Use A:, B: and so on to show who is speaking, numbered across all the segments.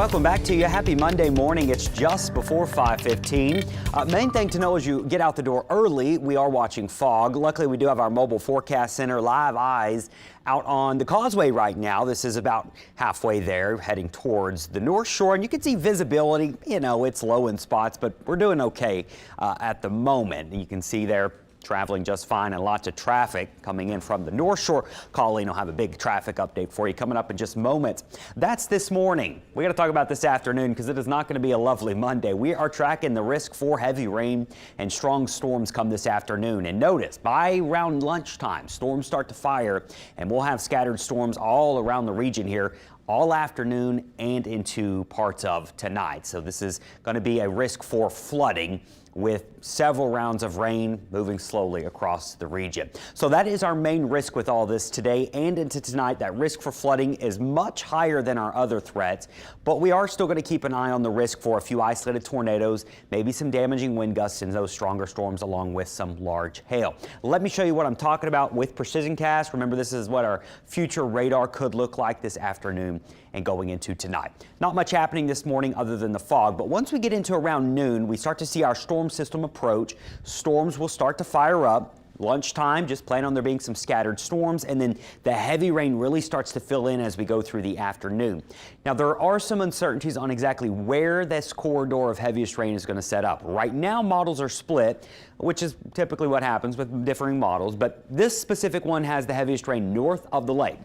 A: Welcome back to you. Happy Monday morning. It's just before 5:15. Main thing to know as you get out the door early, we are watching fog. Luckily, we do have our mobile forecast center live eyes out on the causeway right now. This is about halfway there, heading towards the North Shore, and you can see visibility. You know, it's low in spots, but we're doing okay at the moment. You can see there traveling just fine and lots of traffic coming in from the North Shore. Colleen will have a big traffic update for you coming up in just moments. That's this morning. We got to talk about this afternoon because it is not going to be a lovely Monday. We are tracking the risk for heavy rain and strong storms come this afternoon. And notice by around lunchtime, storms start to fire and we'll have scattered storms all around the region here all afternoon and into parts of tonight. So this is going to be a risk for flooding with several rounds of rain moving slowly across the region. So that is our main risk with all this today and into tonight. That risk for flooding is much higher than our other threats, but we are still going to keep an eye on the risk for a few isolated tornadoes, maybe some damaging wind gusts and those stronger storms along with some large hail. Let me show you what I'm talking about with PrecisionCast. Remember, this is what our future radar could look like this afternoon and going into tonight. Not much happening this morning other than the fog, but once we get into around noon, we start to see our storm system approach. Storms will start to fire up. Lunchtime, just plan on there being some scattered storms, and then the heavy rain really starts to fill in as we go through the afternoon. Now, there are some uncertainties on exactly where this corridor of heaviest rain is going to set up. Right now, models are split, which is typically what happens with differing models, but this specific one has the heaviest rain north of the lake.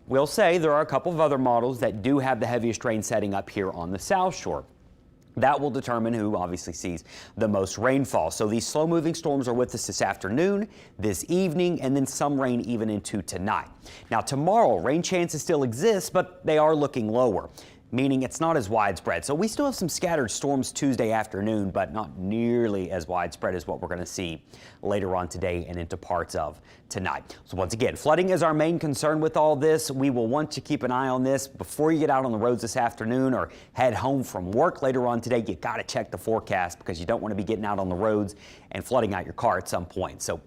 A: We'll say there are a couple of other models that do have the heaviest rain setting up here on the South Shore. That will determine who obviously sees the most rainfall. So these slow-moving storms are with us this afternoon, this evening, and then some rain even into tonight. Now tomorrow, rain chances still exist, but they are looking lower, meaning it's not as widespread. So we still have some scattered storms Tuesday afternoon, but not nearly as widespread as what we're going to see later on today and into parts of tonight. So once again, flooding is our main concern with all this. We will want to keep an eye on this before you get out on the roads this afternoon or head home from work later on today. You got to check the forecast because you don't want to be getting out on the roads and flooding out your car at some point. So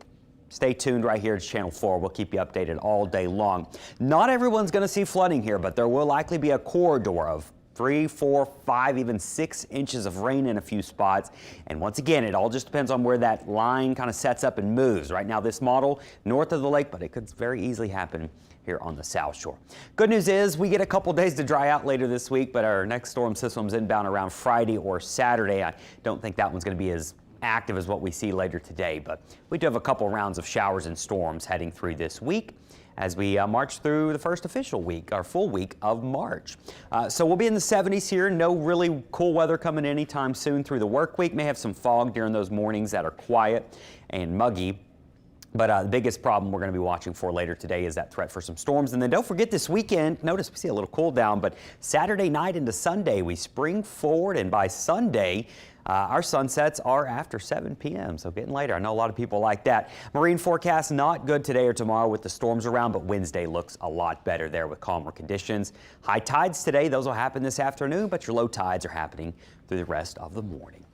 A: stay tuned right here to Channel 4. We'll keep you updated all day long. Not everyone's going to see flooding here, but there will likely be a corridor of 3, 4, 5, even 6 inches of rain in a few spots. And once again, it all just depends on where that line kind of sets up and moves. Right now, this model north of the lake, but it could very easily happen here on the South Shore. Good news is we get a couple days to dry out later this week, but our next storm system's inbound around Friday or Saturday. I don't think that one's going to be as active as what we see later today, but we do have a couple rounds of showers and storms heading through this week as we march through the first official week, our full week of March. So we'll be in the 70s here. No really cool weather coming anytime soon through the work week. May have some fog during those mornings that are quiet and muggy. But the biggest problem we're going to be watching for later today is that threat for some storms. And then don't forget this weekend, notice we see a little cool down, but Saturday night into Sunday, we spring forward, and by Sunday, our sunsets are after 7 p.m., so getting later. I know a lot of people like that. Marine forecast not good today or tomorrow with the storms around, but Wednesday looks a lot better there with calmer conditions. High tides today, those will happen this afternoon, but your low tides are happening through the rest of the morning.